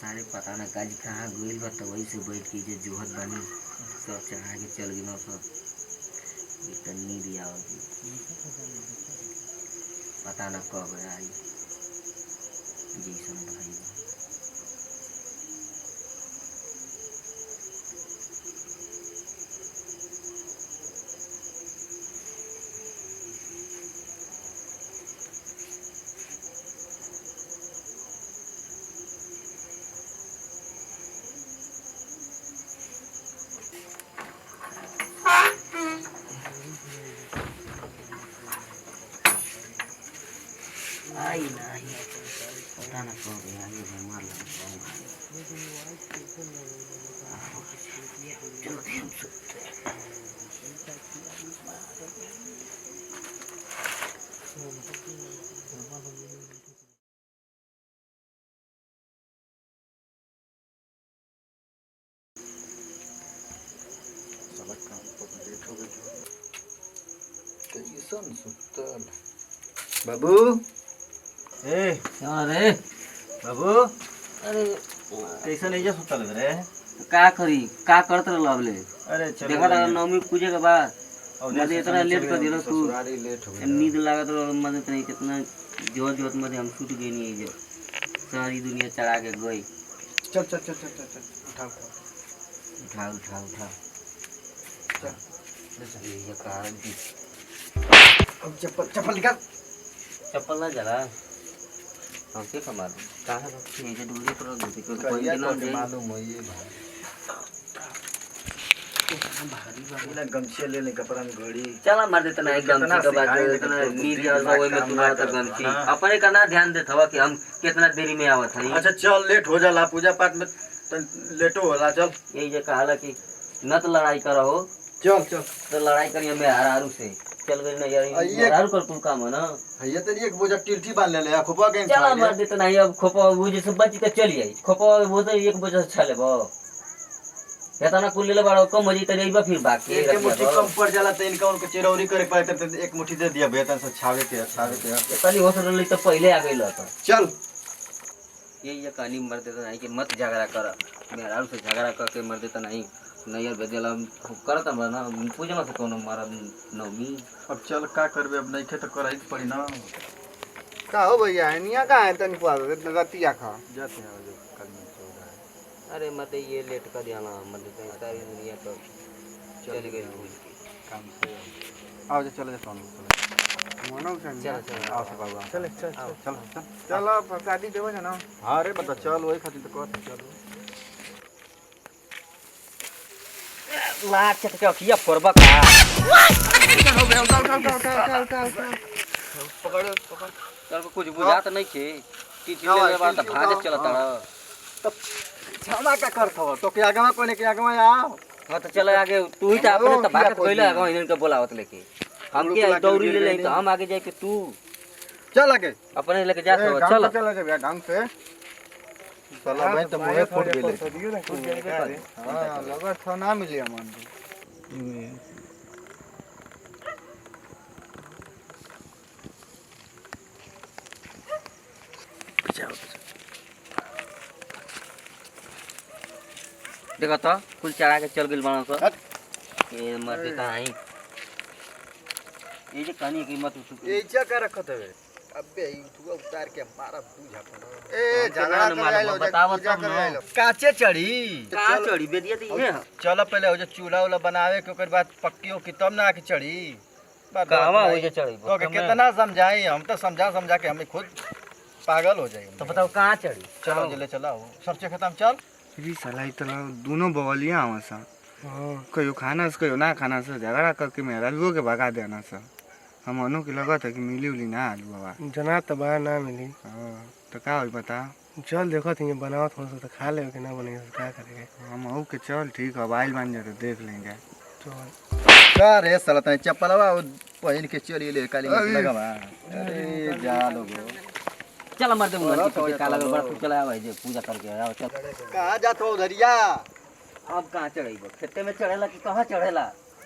सारे पता ना काज कहाँ गइल बा त वही से बैठ के जे जोहत बानी सब चढ़ा के चल गिनो सब इतना नींद आवत पता ना कब आई जैसन भाई बा। आई नहीं पता ना कब आई बीमार लग जल्दी हम सोते बाबू ए अरे बाबू अरे कैसा नहीं जा सुतल रे? का करी का करत रहले अरे चलो देखा था नवमी पूजे के बाद और मुझे इतना लेट कर दिया तू ससुरारी लेट हो गया। नींद लागत रहा मदद नहीं कितना जोत जोत में हम छूट गए नहीं जो सारी दुनिया चढ़ा के गई। चल चल चल चल चल चल उठा उठा उठा उठा चल ये कारण की अब चप्पल चप्पल निकाल। चप्पल ना जला हम के कमाल कहां रखी है दूरी पर दूसरी को कोई कहिया ना तो मालूम है ये भाई ना गमछे ले ले कपड़ा में घड़ी चला मार देता ना एकदम से के बाद इतना नींद आ जाए में तू ना तक गमची अपने का ना ध्यान देत हवा कि हम कितना देरी में आवत हई। अच्छा चल लेट हो जाला पूजा पाठ में तो लेटो होला। चल यही जे कहाला कि न तो लड़ाई करो चल चल तो लड़ाई करिए मैं हरारू से चल गई ना यार ये हरारू कर तू काम है ना ये तेरी एक बोझा टिल्ठी बांध ले ले खोपा के चला मार देता नहीं अब खोपा वो जैसे बच के चली आई खोपा वो तो एक बजे छा लेबो एतना कुल ले बाड़ो कम हो जइते रहीबा फिर बाकी एक मुट्ठी कम पड़ जाला तो इनका उनको चिरौरी करे पाए करते एक मुट्ठी दे दिया वेतन से छावे के तनी हो सकल तो पहले आ गइल त चल ये कहानी मर देता नहीं कि मत झगड़ा कर मैं हरारू से झगड़ा करके मर देता नहीं नैयर भेजला करता ना पूजा में से कोनो मारा नवमी। अब चल का करबे अब नहीं खे तो कराई पड़ी ना का हो भैया निया का है तनी पुआ रतिया खा जाते हैं जो कल में 14 है। अरे मत ये लेट कर दिया ना मत सारी दुनिया तो चल गई काम से आओ जा चले जा सोनू चले मनो सन चल चल आओ से बाबू चल चल चल चल चल चलो प्रसादी देबो ना। हां रे बता चल वही खातिर तो कहत चल ला चट के किया करबा का पकड़ चल कुछ बुझात नहीं छे टीटी ले बात भागे चलता तो क्षमा का करत हो तो के आगे में कोने के आगे में आओ। हां तो चल आगे तू ही तो अपने तो भागत पहले आगे इनन के बोलावत लेके हम के दौड़ी ले ले तो हम आगे जाए के तू चल आगे अपने लेके जा चल चल जा ढंग से चला भाई तो मुंह फूट गेले। हां लगा था ना मिली हमन देखा तो कुल चढ़ा के चल गेल बना कर ये मर दे कहां ये जे कहानी की मत उठ ए जा का रखत है अबे तू उतार के मारा बुझा पर ए झगड़ा कर आइलो बताव तब ना काचे चढ़ी का चढ़ी बेदिया दी है चलो पहले हो जो चूल्हा उला बनावे के ओकर बाद पक्की हो कि तब ना आके चढ़ी कहवा हो जे चढ़ी तो के कितना समझाई हम तो समझा के हमें खुद पागल हो जाएंगे। तो बताओ कहां चढ़ी चलो जल्दी चलाओ सबसे खत्म चल भी साला ई तला दोनों बवलिया आवा सा कयो खाना से कयो ना खाना से झगड़ा करके मेरा लोग के भगा देना सा हम अनु के लगत है कि मिली उली ना आलू बाबा जना तो बा ना मिली। हां तो का होई बता चल देखो थी बनावत हो तो खा ले कि ना बने क्या करेंगे हम आऊ के चल ठीक है आइल बन जाए तो देख लेंगे। तो का रे साला तने चप्पलवा पहिन के चली ले काली में लगावा अरे जा लोगो चल मर दे मुंह की काला बड़ा तू चला भाई जे पूजा करके आओ चल कहां जात हो धरिया अब कहां चढ़ीबो खेते में चढ़ेला कि कहां चढ़ेला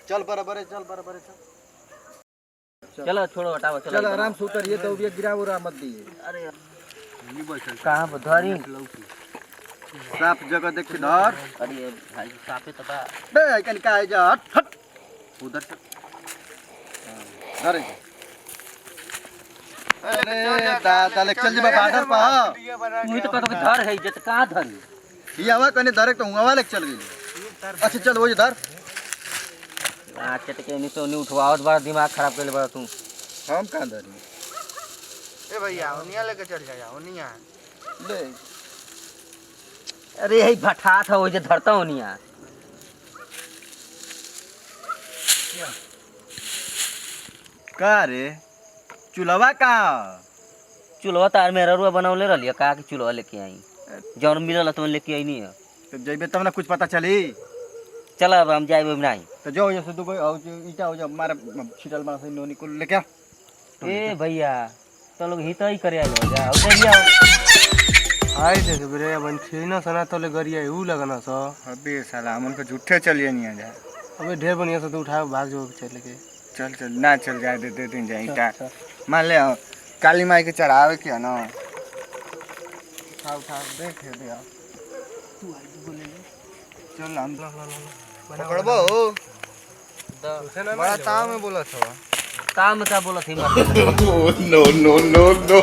चल बराबर चल चलो छोड़ो हटाओ चल आराम से उतरिए तो भी गिरा उरा मत दिए। अरे कहां पर धरी साफ जगह देख के धर। अरे भाई साफे तो बा। बे कन का है जा हट हट उधर से धर। अरे दादा ले चल जी बादर पा। तू ही तो कहतो कि धर है जत कहां धरी। ये हवा कने धरे तो हवा ले चल गई। अच्छा चल वो धर। आ चटके नहीं तो नहीं उठवाओ बड़ा दिमाग खराब कर ले बड़ा तू। हम कहां धरी। ए भैया ओनिया लेके चल जा ओनिया ले अरे यही भठा था वो जो धरता हो नहीं यार। का रे चुलवा का चूल्हा तार में ररुआ बनावले रहलिए का कि चूल्हा लेके आई जौन मिलल तो लेके आई नहीं है। तो जइबे तब ना कुछ पता चली। चल अब हम जाए नहीं। तो जो जैसे दो ईटा हो जा मारे छिटल मार से नोनी को लेके आ। ए भैया तो लोग हित ही करे आलो जा उधर ही आओ। हाय देख बरे अपन छीना सना तले गरिया ऊ लगना स। अबे साला हमन को झूठे चलिए नहीं जा। अबे ढेर बढ़िया से तो उठा भाग जो चल के। चल चल ना चल जाए दे दिन जाई टा मान ले काली माई के चढ़ावे के ना उठा देख दे आ तू आई बोले चल हम पकड़बो बड़ा ताव में बोला था काम का बोला थी मत। नो नो नो नो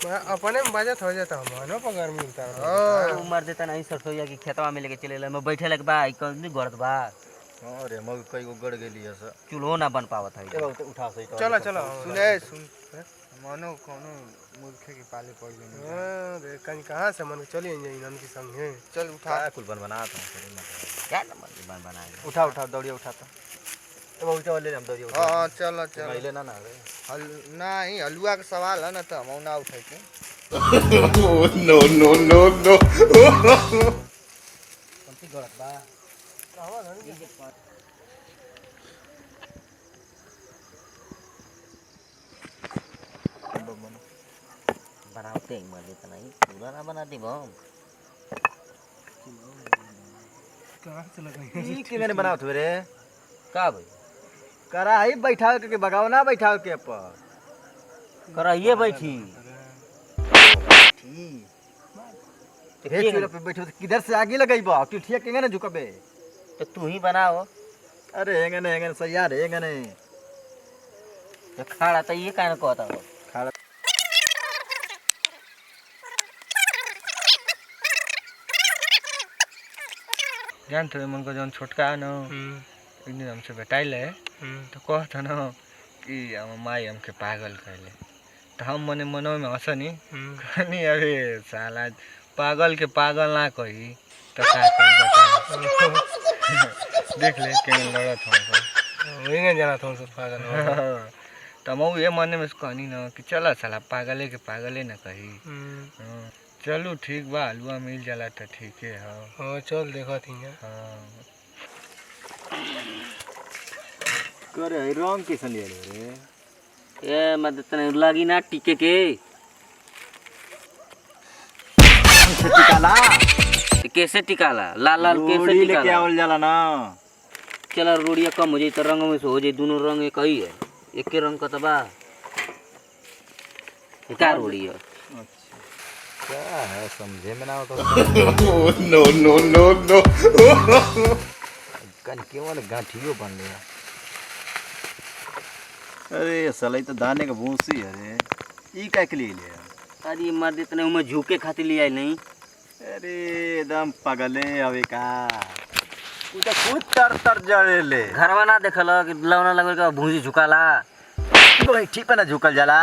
मैं अपने में बजट हो जाता मानो पर गर्मी उतार। तू मर देता नहीं सरसोईया की खेतवा में लेके चले मैं बैठे लग बा कौन नहीं गड़त बा। अरे मग कई गो गड़ गेली है सर। चूल्हो ना बन पावत है। उठा सही चलो चलो सुने सुन मानो कोनो मूर्खे के पाले पड़ गई अरे कहीं कहां से मन चली जाई नन के संग है। चल उठा कुल बन बना था क्या नंबर बन बनाए उठा उठा दौड़िया उठाता। तो बहुत ले हम दौड़िया उठा। हां चल चल ले ना ना हल नहीं हलुआ के सवाल है ना तो हम ना उठाई के नो नो नो नो कौन सी गड़त बा। बनाते ही मर देता नहीं पूरा ना बना दी बम। कहां से लगाई ई किने बनाओ थे रे का भाई कराई बैठाओ के बगाव ना बैठाओ के पर कराइए बैठी। हे चूल्हा पे बैठो तो किधर से आगे लगाइबा टिठिया केंगे ना झुकबे। तो तू ही बनाओ। अरे हेंगे सही यार हेंगे तो खाड़ा तो ये कहना कहता हो। जान तो मन को जौन छोटका है ना एक दिन हमसे बेटाइल है तो कहता ना कि हम माई हमके पागल कहले तो हम मने मनो में हंसनी कहनी अरे साला पागल के पागल ना कही तो का कही बता देख ले के लड़त हम वही जाना था उनसे पागल। तो मैं ये मने में कहनी ना कि चला साला पागले के पागले ना कही। चलो ठीक बा हलुआ मिल जाला तो ठीक है। हां चल देखा थी हाँ करे रंग कैसे ले रे। ए मत तने लगी ना टिके के टिकाला कैसे टिकाला लाल लाल कैसे लेके टिकाला। आवल जाला ना। चला रोड़िया कम हो जाए तो रंग में से हो जाए दोनों रंग एक ही है एक के रंग का तबा क्या रोड़ी है। क्या है समझे में ना हो तो नो नो नो नो कन क्यों वाले गांठियो बन गया। अरे साला तो दाने का भूसी है रे ई का के लिए ले। अरे मर देते नहीं मैं झुके खातिर ले आई नहीं। अरे एकदम पगले हवे का उ तो खुद तर तर जड़े ले घरवा ना देखल कि लवना लगल का भूसी झुकाला। गोइठी पे ना झुकल जाला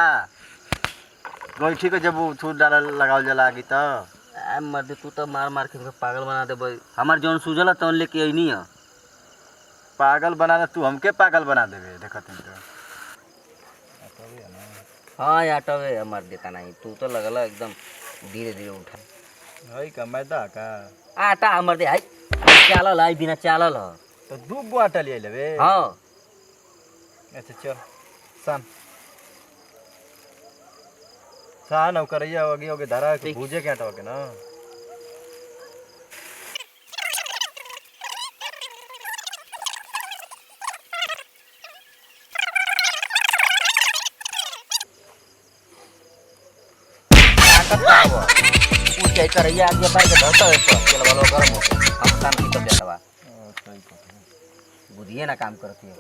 गोइठी को जब थूर डाल लगावल जाला आगे तो मर दे तू तो मार मार के हमके पागल बना दे भाई। हमार जौन सूझला तौन लेके आई नहीं है। पागल बना दे तू हमके पागल बना देबे देखत तो। हाँ यार टवे मर देता नहीं तू तो लगला एकदम धीरे धीरे उठा। हई का मैदा का आटा हमर दे हाय चालल है बिना चालल है। तो दू गो आटा ले लेबे। हाँ अच्छा चल सान सान औ करैया होगी होगे धरा के भूजे के आटा होगे ना। जाई करैया आगे बार के धरता है पर चल वाला गरम हो हम काम की तो देतवा बुधिए ना काम करती है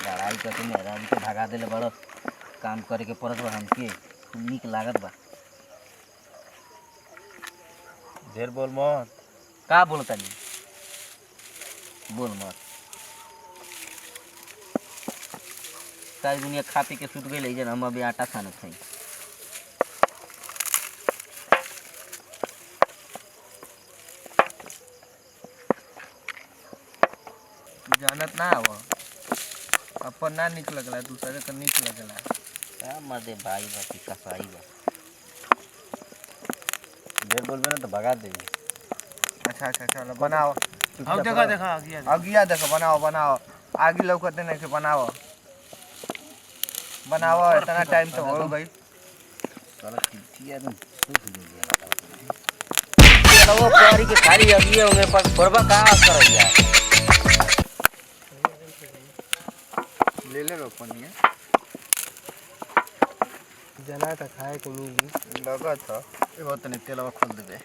लड़ाई करते मेरा हमके भगा देले बड़ काम करे के परत बा हमके नीक लागत बा ढेर बोल मत का बोलता नहीं बोल मत सारी दुनिया खा पी के सुत गई ले हम अभी आटा छानत हई जानत ना हो अपन ना निक लगला दूसरे का निक लगला का मर्दे भाई बा की कसाई बा ढेर बोलबे ना तो भगा देबे अच्छा अच्छा चलो बनाओ अब देखा देखा अगिया देखो बनाओ बनाओ आगे लौकते नहीं के बनाओ बनाओ इतना टाइम तो हो गई साला ठीक है तुम सुत गई चलो वो पारी के खाली अगिए होंगे पर परबा का करैया ले ले पनिया जना तो खाए के मिली लगा था एगो तने तेलवा खोल देबे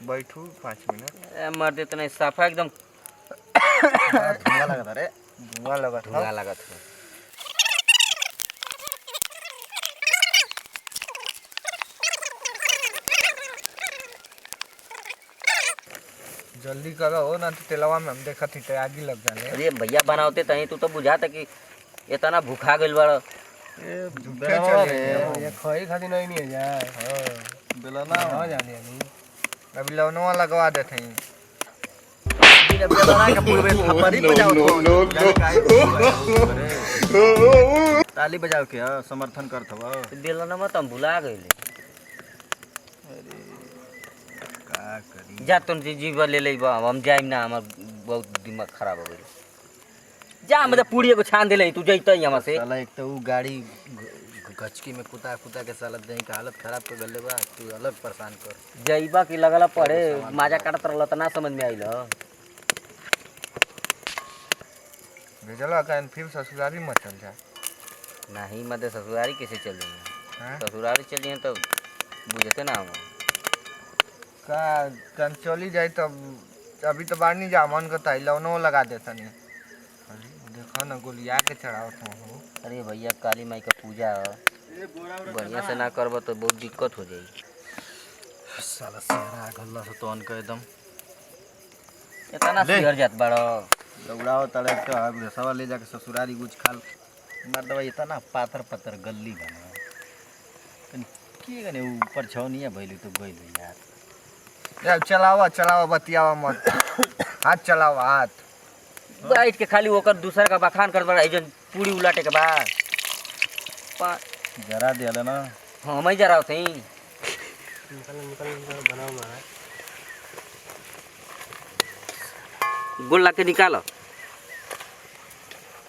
बैठू 5 मिनट ए मर देते नहीं साफा एकदम धुआं लगता रे धुआं लगा था धुआं लागत है जल्दी करो हो ना तो तेलवा में हम देखा थी आगे लग जाने अरे भैया बनावते तही तू तो बुझाता कि इतना भूखा गइल बड़ झूठे चले ये खोई खाती नहीं है यार बेला ना हो जाने नहीं अभी लवनवा लगवा देते हैं बिना बेला ना के पूरे थप्पड़ी बजाओ ताली बजाओ के समर्थन करथव दिलना मत हम भुला गइले का करी जा तुम जीव ले लेबा हम जाइम ना हमर बहुत दिमाग खराब हो गइल जा मतलब पूरी को छान देले तू जइतै हमरा से साला एक तो उ गाड़ी गचकी में कुता कुता के साला देह का हालत खराब कर गले बा तू अलग परेशान कर जइबा की लगला पड़े माजा काटत रहल त ना समझ में आइल भेजला का फिर ससुराली मत चल जा नहीं मत ससुरारी कैसे चल हैं? ससुरारी चलिए तो बुझते ना हम का कन चली जाए तब अभी तो बाहर नहीं जा मन करता है लवनो लगा देता नहीं अरे देखो ना गोलिया के चढ़ाओ तो हो अरे भैया काली माई का पूजा है बढ़िया से ना करब तो बहुत दिक्कत हो जाई साला सारा गल्ला से तोन के एकदम इतना सिहर जात बड़ो दौड़ाओ तड़े तो आग सवा ले जाके ससुरारी गुज खाल मार दवा इतना पातर पातर गल्ली बना के गने ऊपर छौनिया भइली तो गइल यार यार चलावा चलावा बतियावा मत हाथ चलावा हाथ बैठ के खाली ओकर दूसरा का बखान कर बड़ा जन पूरी उलाटे के बाद जरा दिया ना हम ही जरा थे निकल बनाओ मारा गोल ला के निकालो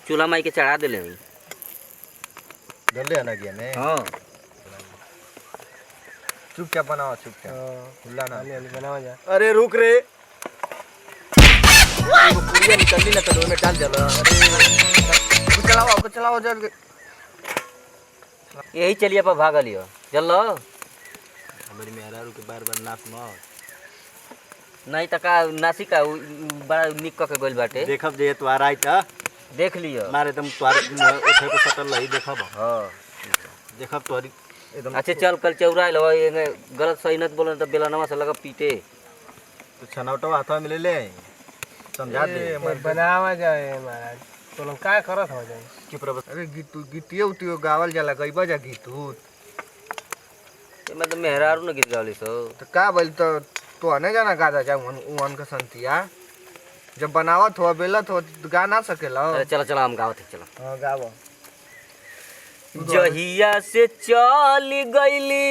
चूल्हा माई के चढ़ा देले हई गल्ले ना गया ने हां चुपचाप बनाओ चुपचाप खुला ना खाली बनाओ जा अरे रुक रे वो पुड़िया निकलनी ना तो में डाल जाला कुछ चलाओ जल्दी यही चलिए पर भाग लियो चलो हमारी मेहरारू के बार नाच मत नहीं त का नासी का बड़ा निक के गोल बाटे देखब जे तोहार आई त देख लियो मारे एकदम तोहार उठे को सटल रही देखब हां देखब तोहरी एकदम अच्छा चल कल चौरा लो गलत सही न बोलन त बेलनवा से लगा पीटे तो छनौटो हाथ में ले ले समझा दे बनावा जाए महाराज तो लोग का करत हो जाए की प्रभु अरे गीतियो उतियो गावल जाला गईबा जा गीत उत मैं तो मेहरारू न गीत गावली सो तो का बोल तो नहीं जाना गादा जा उन का संतिया जब बनावत हो बेलत हो तो गा ना सकेला अरे चलो चलो हम गावत चलो हां गावो जहिया से चल गईली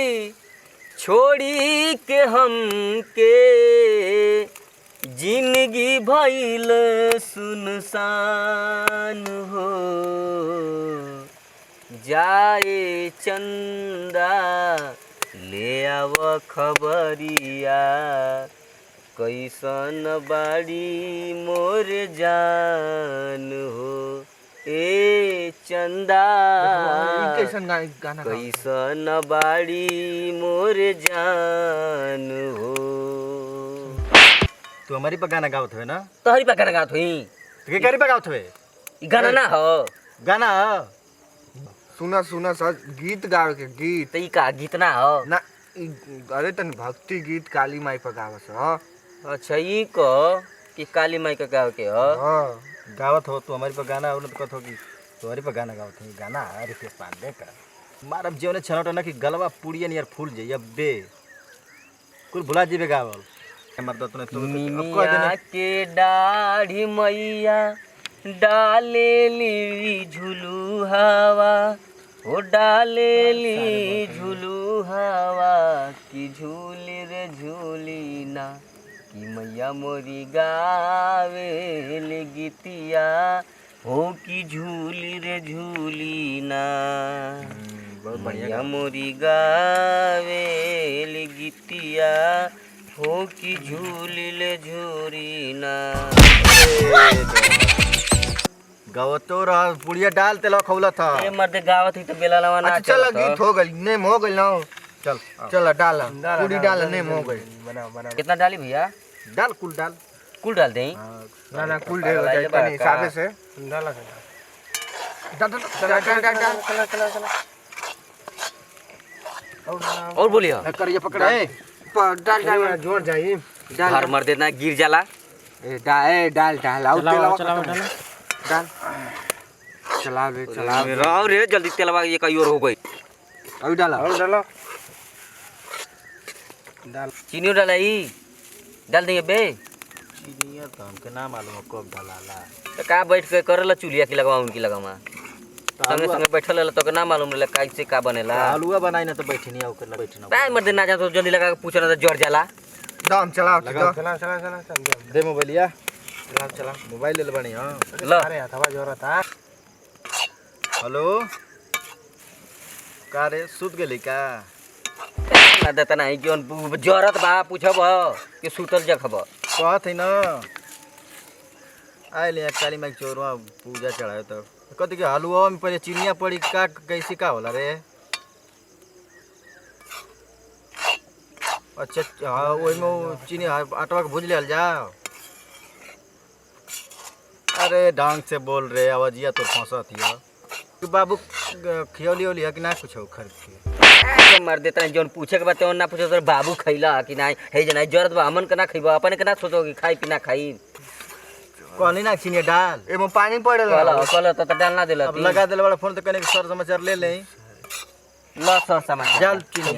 छोड़ी के हम के जिंदगी भइल सुनसान हो जाए चंदा ले आव खबरिया कैसन बाड़ी मोर जान हो ए चंदा कैसन गाना कैसन बाड़ी मोर जान हो। तू हमारी पर गाना गावत हुए ना? तोहरी पे गाना गात हुई, तो के करी पर गावत हुए? ई गाना ना हो। गाना ह? सुना सुना सर गीत गावे के गीत तो ई का गीत ना हो। ना अरे तन भक्ति गीत काली माई पर गावस ह। अच्छा ई को कि काली माई का गावे के हो। हां गावत हो तू हमारी पर गाना और कथ हो कि तुम्हारी पर गाना गावत है गाना अरे के पांडे का मारब जीवन छनट ना कि गलवा पुड़िया नियर फूल जाई अबे कुल भुला जीबे गावल हमर दत ने तो मिया के दाढ़ी मैया डाले ली झुलू हवा, ओ डाले ली झुलू हवा की झूली रे झूली ना, कि मैया मोरी गावे ले गीतिया हो की झूली रे झूली ना, बहुत मैया मोरी गावे ले गीतिया हो की झूली ले झूरी ना। गावत तो रहा पुड़िया डाल तेल खौला था ये मर्द गावत ही तो बेला लवा ना अच्छा चल गीत हो गई नेम हो गई ना। चल चल डाल पूरी डाल नेम हो गई। बनाओ बनाओ कितना डाली भैया? डाल कुल डाल कुल डाल दें। ना ना कुल दे हो जाए तनी हिसाब से डाला डाल चला चला चला चला चला और बोलिए करिए पकड़े डाल डाल जोर जाई घर मर देना गिर जाला। डाल डाल डाल आउट चलाओ चलाओ डाल चला रे चला राव रे जल्दी तेलवा ये कई और हो गई। अभी डाला और डालो डाल चीनी डाला ही डाल देंगे बे। चीनिया तो हमके ना मालूम है कब डालाला तो का बैठ के करला चुलिया की लगावा उनकी लगावा संगे संगे बैठल रहला तो के ना मालूम रहला कैसे का बनेला। आलूआ बनाई ना तो बैठी नहीं आकर बैठना काय मर देना जा तो जल्दी लगा के पूछना तो जड़ जाला। दम चलाओ लगाओ। चला चला चला चला दे मोबाइलिया चला चला मोबाइल ले बनी हां लो अरे हथवा जोरा था। हेलो का रे सुत गेली का? ना देता नहीं जोन जरत बा पूछब कि सुतल जखब। कहत है ना आइले यहाँ काली माई चोरवा पूजा चढ़ाए तो कथी के हलुआ में पहले चिनिया पड़ी का कैसे का होला रे? अच्छा हाँ वही में चीनी आटवा के भूज ले जाओ। अरे ढंग से बोल रे आवाजिया तो फंसत हिया तू बाबू खियौली ओली है कि ना कुछ खरीद के मर देता नहीं जोन पूछे के बात ना पूछे तो बाबू खैला कि नहीं है जना जरत बा हमन के ना खइबा अपन के ना सोचोगी खाई पीना खाई कहनी ना चीनी डाल एमे पानी पड़ल कल तो डालना देला अब लगा देले वाला फोन तो कने सर समाचार ले ले ला सर समाचार डाल चीनी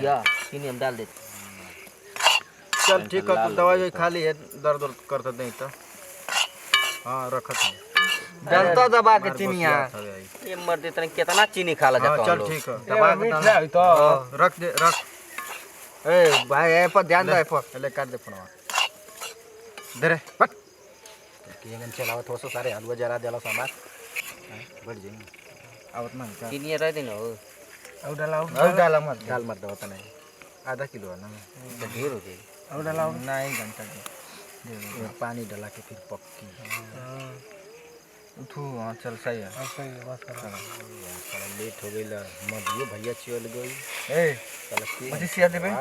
चीनी हम डाल देते। चल ठीक है तो दवाई खाली है दर्द उर्द करता नहीं तो हाँ रखत है डालता दबा के चिनिया ये मर देता नहीं कितना चीनी खा ला हाँ जाता चल ठीक है दबा के मीठ डाल। ले तो रख दे रख ए भाई ए पर ध्यान दे पर ले काट दे फोनवा दे रे पट केंगन चलावत हो सारे हलवा जरा देला सामान बढ़ जाएंगे आवत ना का चीनी रह देना हो और डाला मत दाल मत दो नहीं आधा किलो है ना तो ढेर हो जाए। और डाला नहीं घंटा के पानी डाला के फिर पक्की उठू हाँ चल सही है सही है बस कर साला लेट हो गई ला मदियो भैया चल गई ए साला की मत सिया देबे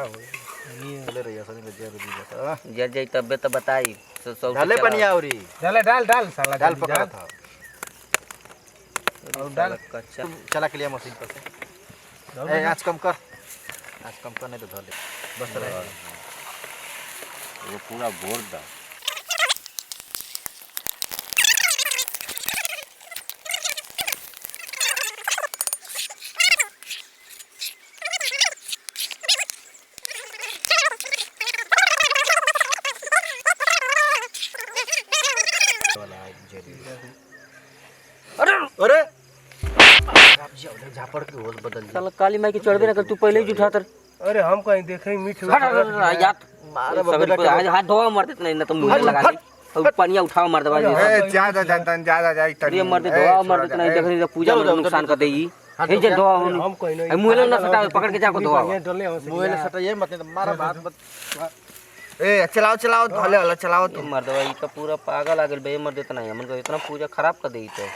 चले रहिया सनी में जेब दी बता जर जाई तबे तो बताई सौ डाले पनिया औरी डाल डाल डाल साला डाल पकड़ा था और डाल कच्चा चला के लिया मशीन पर से ए आज कम कर आज कम कर नहीं तो धर ले बस रहे वो पूरा भोर दा अरे झापड़ के होश बदल जा साला काली माई के चढ़बे ना कर तू पहले ही उठा तर अरे हम कहीं देखे मीठ यार आज हाथ धोवा मर देत नहीं ना तो मुंह लगा ली और पनिया उठावा मर दबा ए ज्यादा ज्यादा जाई ये मर दे धोवा मर देत नहीं देखनी तो पूजा में नुकसान कर देई हे जे धोवा हम कहीं नहीं मुंह ना सटा पकड़ के जाको धोवा डले हम से मोबाइल सटाइए मत नहीं तो मारा बात मत ए चलाओ चलाओ धले वाला चलाओ तो मर दबा ई तो पूरा पागल आ गेल बे मर देत नहीं हमन को इतना पूजा खराब कर देई तो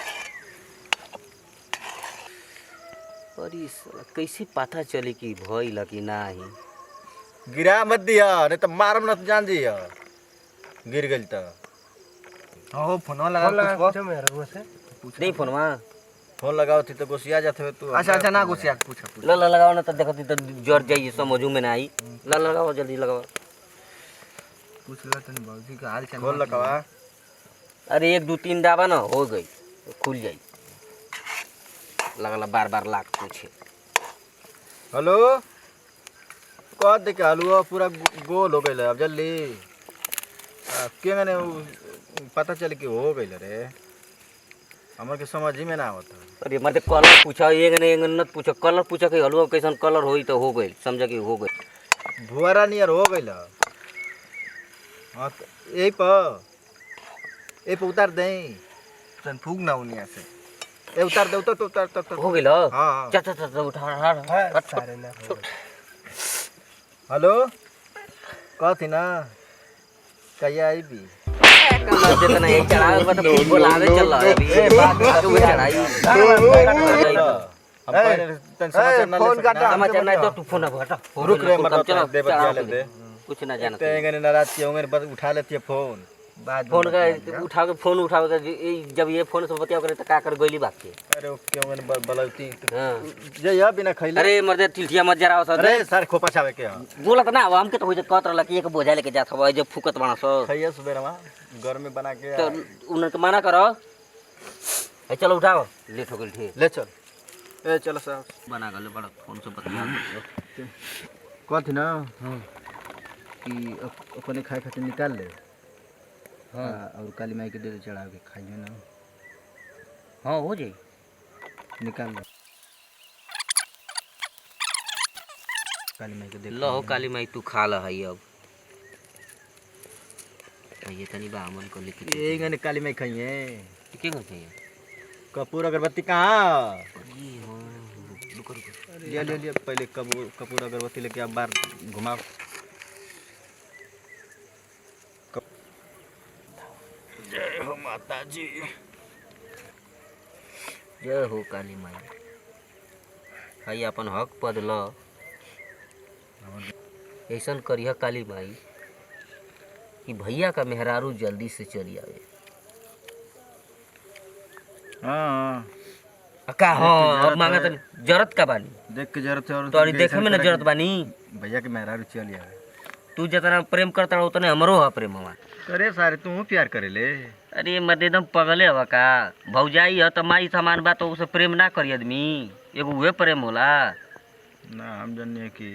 और ये साला कैसे पता चले कि भइल कि नाही? गिरा मत दिया नहीं तो मारम न तो जान दिया गिर गई तो हो फोन लगा कुछ पूछो मेरा वो से नहीं फोनवा फोन लगाओ थी तो गुस्सिया जाते हुए तू अच्छा अच्छा ना कुछ यार पूछो ल लगाओ ना तो देखती तो जर जाइए समझू में ना आई। ल लगाओ जल्दी लगाओ। पूछ लो तनी बाबूजी का हाल चाल खोल लगावा अरे 1 2 3 दाबा ना हो गई खुल जाई। लगला बार बार लाख पूछे। हेलो कह दे के हलुआ पूरा गोल हो गई अब जल्दी के गने पता चले कि हो गई रे हमर के समझ ही में ना आवता। अरे मत कलर पूछा एक ने न पूछो कलर पूछा कि हलवा कैसन कलर होई तो हो गई समझ कि हो गई। भुआरा नियर हो गई हाँ तो यही पर उतार दें तन फूक ना उनिया से ए उतार दे उतर तो उतार उतर हो गई ल हाँ चल चल चल उठा हट सारे ना हेलो कहती ना कहिया आई भी कलर देता नहीं चढ़ावे बता बोलावे चल अभी बात करू चढ़ाई फोन काटा समाचार नहीं तो तू फोन हटा रुक रे मत चलो दे बतिया ले दे कुछ ना जाना ते गने नाराज के होंगे बस उठा लेती है फोन बाद फोन का उठा के फोन उठावे के जब ये फोन से बतिया करे तो का कर गोली बात के। अरे ओके होंगे बलौती हां जे या बिना खइले अरे मर्दे टिलटिया मत जराओ सर अरे सर खोपा छावे के बोलत ना हम के तो हो जे कहत रहला कि एक बोझा लेके जात हवा जब फुकत बना सो खइया सुबेरवा घर में बना के तो उनके मना करो। ए चलो उठाओ लेट हो गेल ठीक ले चल ए चलो साहब बना गले बड़ा फोन से बतिया कहती ना हां कि अपने खाए खातिर निकाल ले हाँ और काली माई के दे चढ़ा के खाइए ना हां हो जाई निकाल लो काली माई के दे लो काली माई तू खा ल हई अब ये तनी बामन को लिख ये गने काली माई खाइए के करते हैं कपूर अगरबत्ती कहाँ ये हां रुको रुको लिया पहले कपूर अगरबत्ती लेके अब बार घुमाओ जय हो माता जी जय हो काली माई हई अपन हक पद ल ऐसन करिह काली माई कि भैया का मेहरारू जल्दी से चली आवे। हाँ का हाँ अब मांगा तो जरूरत का बानी देख के जरूरत है और तो देखे में ना जरूरत बानी भैया के मेहरारू चल आवे तू जितना प्रेम करता रहो उतने हमरो है प्रेम हमार। अरे सारे तू प्यार करे ले अरे मत एकदम पगले हवा का भौजाई है तो माई सामान बा तो उसे प्रेम ना करी आदमी एगो उहे प्रेम होला ना हम जानने कि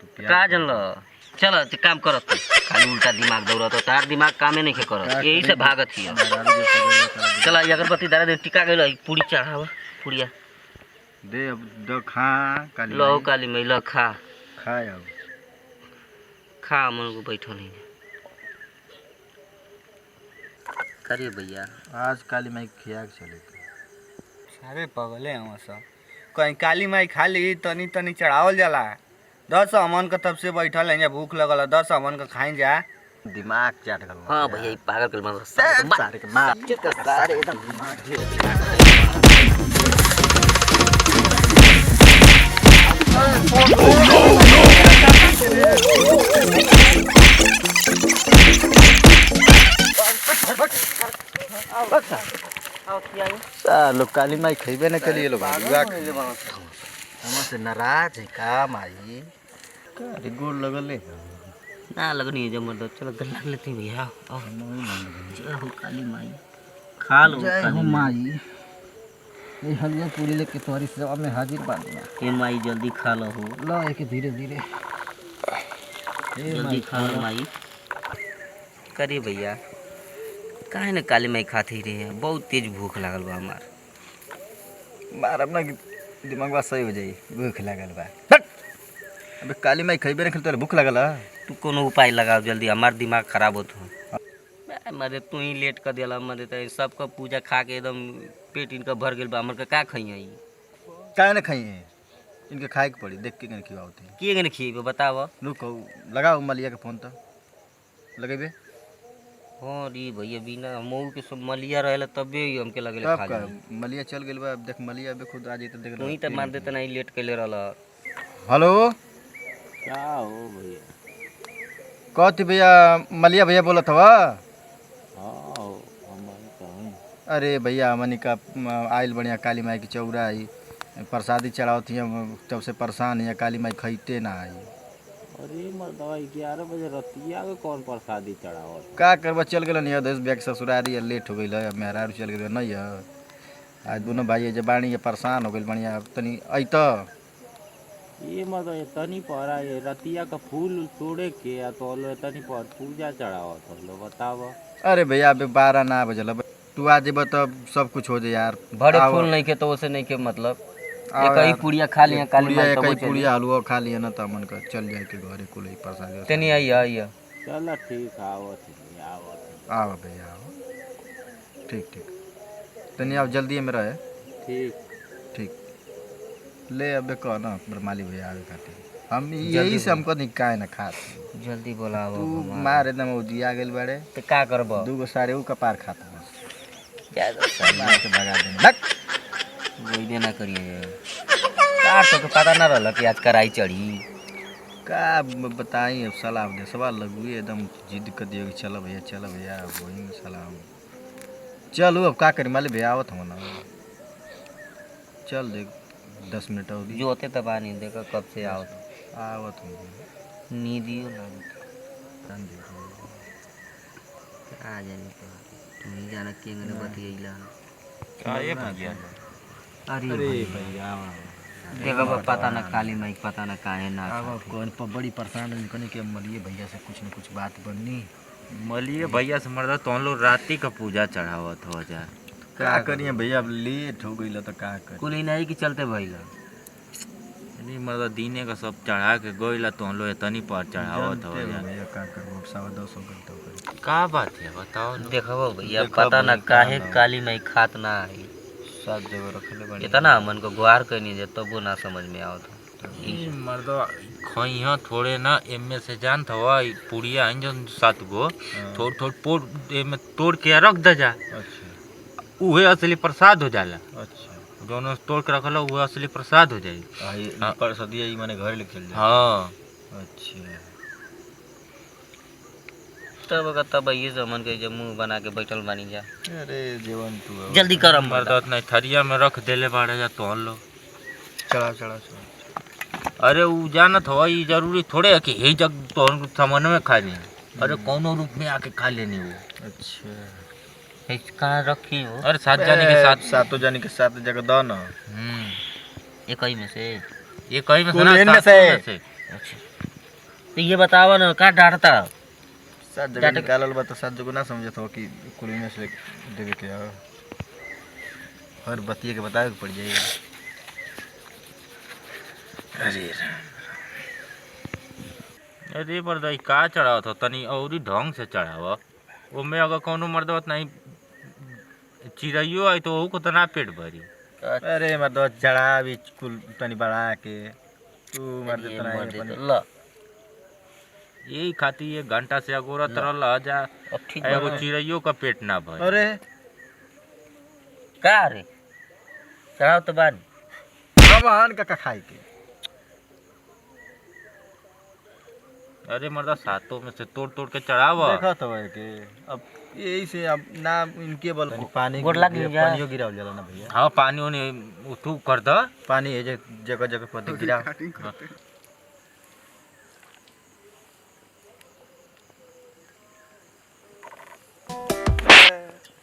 तू का प्यार जानल। चल ते काम करत तू। खाली उल्टा दिमाग दौड़त हो, तार दिमाग कामे नहीं करत यही से भागत हिय। चल ये अगरबत्ती दारा दे टिका गेल पूरी चढ़ावा पुड़िया दे अब द खा काली लो माई। काली महिला खा खाए अब खा मन को बैठो नहीं करे भैया आज काली माई खिया के चले सारे पगले हैं सब कहीं काली माई खाली तनी तनी चढ़ावल जाला 10 अमन का तब से बैठल है भूख लगल 10 अमन का खाई जा दिमाग चाट गल हाँ भैया पागल कर मतलब सारे के मार सारे एकदम सालो काली माई खइबे न कलिए लो भाई हमसे नाराज है का माई अरे गोड़ लगल है ना लगनी है जब मर्द चलो गला लेते हैं भैया आओ जय हो काली माई खा लो जय हो काली माई ये हलिया पूरी लेके तुम्हारी सेवा में हाजिर बानी ये माई जल्दी खा लो हो लो एक धीरे धीरे जल्दी खा लो माई करिए भैया काहे न काली माई खाती रहे हैं बहुत तेज भूख लागल बा हमार मार अपना दिमाग बा सही हो जाई भूख लागल बा अबे काली माई खइबे न तोरे भूख लागल है तू कोनो उपाय लगाओ जल्दी हमार दिमाग खराब होत हो मरे तू ही लेट कर दिला मरे तो सबका पूजा खा के एकदम पेट इनका भर गेल बा हमर का खइया ई काहे न खाइए इनके खाए के पड़ी देख के कन खियावत है के गने खिएबे बताव रुको लगाओ मलिया के फोन तो लगेबे हाँ री भैया बिना मऊ के सब मलिया रहेला तबे ही हमके लगे कब खा का जाई मलिया चल गेल बा देख मलिया बे खुद आ जइते देख तू ही तो मान देते नहीं लेट कैले रहला हेलो क्या हो भैया कहती भैया मलिया भैया बोलत हवा हाँ हमारे कहन अरे भैया हमनी का आइल बढ़िया काली माई की चौरा आई प्रसादी चढ़ावत हिया तब से परेशान हिया काली माई खइते ना आई अरे मर्दवा 11 बजे रतिया के कौन प्रसादी चढ़ावत का करबा चल गेल नहीं देश बैग ससुरारी है लेट हो गई है मेहरारू चल गेल नहीं है आज दोनों भाई जब बाणी परेशान हो गई बढ़िया तनी अत ये मतलब तनी पर ये रतिया का फूल तोड़े के या तो तनी पर पूजा चढ़ावत लो बताव अरे भैया अभी 12 ना बजल तू आ जेब तब सब कुछ हो जाए यार बड़े फूल नहीं के तो उसे नहीं के मतलब एक ही पुड़िया खा लिया काली माई तो पुड़िया हलवा खा लिया ना त मन का चल जाए के घरे कुल ही प्रसाद तनी आई चल ठीक आवत आओ भैया आओ ठीक ठीक तनी आओ जल्दी में रहे ठीक ठीक ले अबे कह ना ब्रह्माली भैया आवे खातिर हम यही से हमको निकाय ना खात जल्दी बोलाओ तू मार एकदम उजिया गेल बड़े तो का करबो दूगो सारे ऊ कपार खाता ज्यादा मार के भगा देना वही ना करिए यार तो पता ना रहल कि आज कराई चढ़ी का बताई अब सलाह दे सवाल लगू एकदम जिद कर दियो कि चलो भैया वही में सलाम चलो अब का करी माली भैया आवत हो ना चल देख 10 मिनट और जो होते तब नहीं देखो कब से आओ आवत हो नींदियो ना आ जाने तुम ही जाना केंगने बतियैला काहे भैया अरे भैया देखो पता ना काली माई पता ना काहे ना अब कौन पर बड़ी परेशान निकलने के मलिए भैया से कुछ न कुछ बात बननी मलिए भैया से मर्दा तो हम लोग राती का पूजा चढ़ावत हो जा का करिए भैया अब लेट हो गई तो का कर कुल नहीं के चलते भइला नहीं मर्दा दीने का सब चढ़ा के गइला तो हम लोग इतनी पर चढ़ावत हो जा भैया का करो 10:15 हो गई तो का बात है बताओ ना। देखो भैया पता ना काहे काली माई खात ना आई 7 जगह रखले बड़ी इतना मन को गुहार करनी दे तबो ना समझ में आवत ई मर्दा खइहा थोड़े ना एमे से जानत हवा ई पुड़िया है जो 7 गो थोड़ थोड़ पोड़ एमे तोड़ के रख दे जा अच्छा उहे असली प्रसाद हो जाला अच्छा दोनों तोड़ के रखल उहे असली प्रसाद हो जाई हां प्रसादी ई माने घर लेके चल जा हां अच्छा तब तब ये जमन के जब मुंह बना के बैठल बानी जा अरे जीवन तू जल्दी करम मर्दा इतना थरिया में रख देले बाड़े जा तो हम लोग चला अरे उ जानत हो ई जरूरी थोड़े है कि यही जग तो सामान में खा ले अरे कोनो रूप में आके खा लेनी वो अच्छा कहाँ रखी हो अरे 7 जाने के साथ सातों जाने के साथ जगह दो ना एक ही में से ये कहीं में कुल इनमें से अच्छा तो ये बतावा ना कहाँ डांटता 7 जगह निकालल बा तो 7 जगह ना समझत हो कि कुल में से देवे के हर बतिये के बतावे के पड़ जाएगा अरे मर्दा का चढ़ावत हो तनी और ढंग से चढ़ाव ओमे अगर कोनो मर्दवत नहीं चिड़ैयो आई तो को तना पेट भरी अरे मतलब जड़ा भी कुल तनी बढ़ा के तू मर देता नहीं ल यही खाती 1 घंटा से अगोरत रहल जा अब ठीक एगो चिड़ैयो का पेट ना भरी अरे का रे चढ़ाओ तो बाद भगवान का खाई के अरे मर्दा सातों में से तोड़ तोड़ के चढ़ाव देखा तो है कि अब यही से अब ना इनके बल पानी गोड़ लग जा पानियो गिराव जाला ना भैया हाँ पानी ओने तू कर द पानी है जगह जगह पर गिरा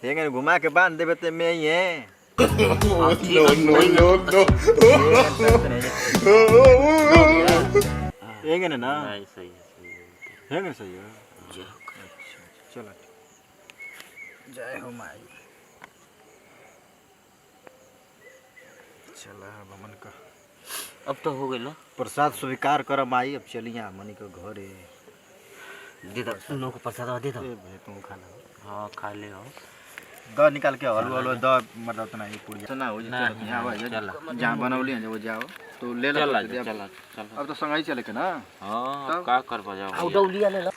हेंगे घुमा के बांध देबे ते मैं ही है हेंगे ना सही हेंगे सही है चलो जय हो माई चला बमन का अब तो हो गइल प्रसाद स्वीकार कर माई अब चलिया मनी के घरे दे दो सुनो को प्रसाद दे दो ए भाई तुम खाना हाँ खा ले हो द निकाल के हलवा हलवा द मतलब उतना ही पुड़िया ना हो ना, चलो यहाँ आवा चला। जहाँ बनौली है वो जाओ तो ले लो चला अब चला चला अब तो संग ही चले के ना हाँ का कर बजाओ आउ डौलिया ले लो